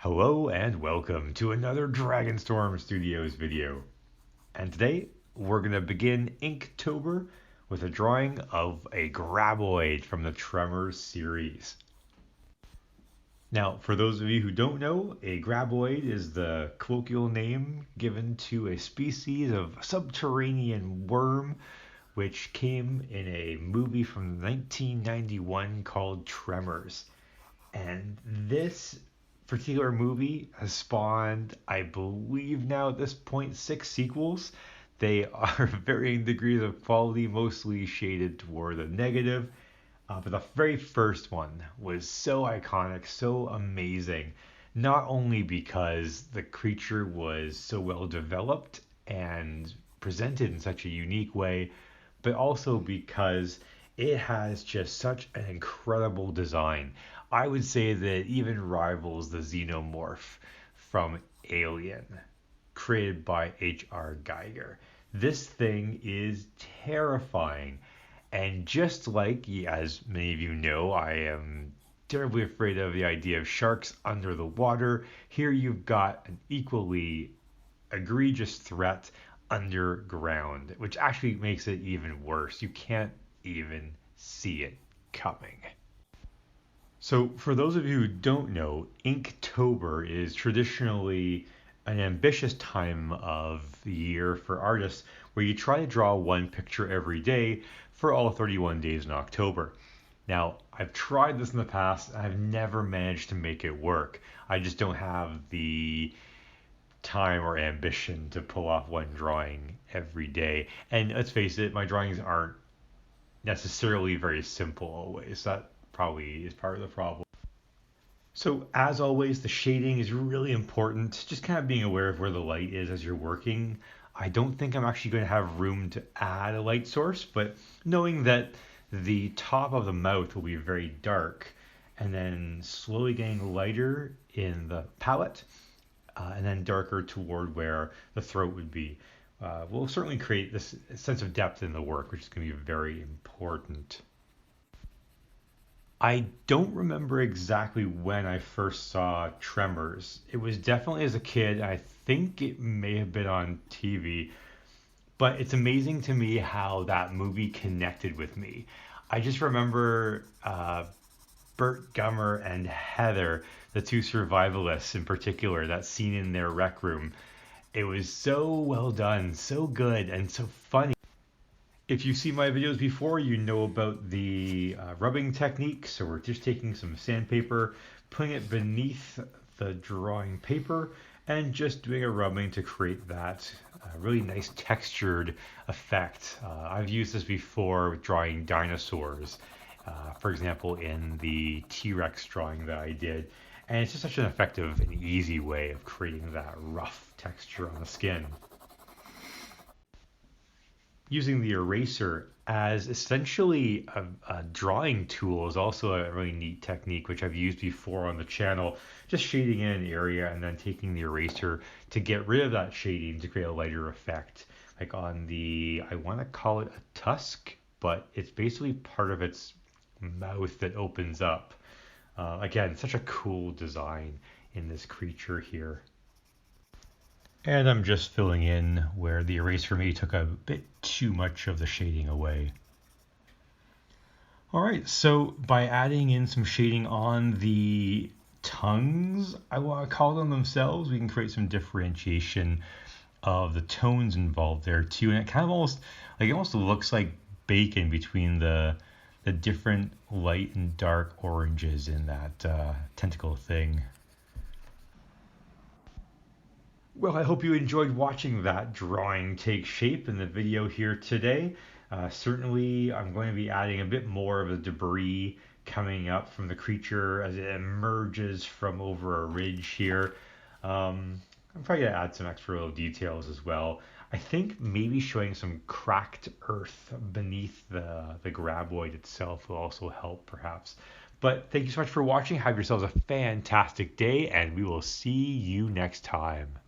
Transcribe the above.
Hello and welcome to another Dragonstorm Studios video. And today we're going to begin Inktober with a drawing of a Graboid from the Tremors series. Now, for those of you who don't know, a Graboid is the colloquial name given to a species of subterranean worm which came in a movie from 1991 called Tremors. And this particular movie has spawned, I believe now at this point, 6 sequels. They are varying degrees of quality, mostly shaded toward the negative. But the very first one was so iconic, so amazing, not only because the creature was so well developed and presented in such a unique way, but also because it has just such an incredible design. I would say that it even rivals the Xenomorph from Alien, created by H.R. Geiger. This thing is terrifying. And just like, as many of you know, I am terribly afraid of the idea of sharks under the water. Here you've got an equally egregious threat underground, which actually makes it even worse. You can't even see it coming. So, for those of you who don't know, Inktober is traditionally an ambitious time of the year for artists where you try to draw one picture every day for all 31 days in October. Now, I've tried this in the past, and I've never managed to make it work. I just don't have the time or ambition to pull off one drawing every day. And let's face it, my drawings aren't necessarily very simple always. That probably is part of the problem. So as always, the shading is really important. Just kind of being aware of where the light is as you're working. I don't think I'm actually going to have room to add a light source, but knowing that the top of the mouth will be very dark and then slowly getting lighter in the palette and then darker toward where the throat would be will certainly create this sense of depth in the work, which is going to be very important. I don't remember exactly when I first saw Tremors. It was definitely as a kid. I think it may have been on TV, but it's amazing to me how that movie connected with me. I just remember Burt Gummer and Heather, the two survivalists in particular, that scene in their rec room. It was so well done, so good, and so funny. If you've seen my videos before, you know about the rubbing technique. So we're just taking some sandpaper, putting it beneath the drawing paper, and just doing a rubbing to create that really nice textured effect. I've used this before with drawing dinosaurs, for example, in the T-Rex drawing that I did. And it's just such an effective and easy way of creating that rough texture on the skin. Using the eraser as essentially a drawing tool is also a really neat technique, which I've used before on the channel. Just shading in an area and then taking the eraser to get rid of that shading to create a lighter effect. Like on the, I want to call it a tusk, but it's basically part of its mouth that opens up. Again, such a cool design in this creature here. And I'm just filling in where the eraser maybe took a bit too much of the shading away. All right, so by adding in some shading on the tongues, I want to call them themselves, we can create some differentiation of the tones involved there too. And it kind of almost looks like bacon between the different light and dark oranges in that tentacle thing. Well, I hope you enjoyed watching that drawing take shape in the video here today. Certainly, I'm going to be adding a bit more of the debris coming up from the creature as it emerges from over a ridge here. I'm probably going to add some extra little details as well. I think maybe showing some cracked earth beneath the Graboid itself will also help, perhaps. But thank you so much for watching. Have yourselves a fantastic day, and we will see you next time.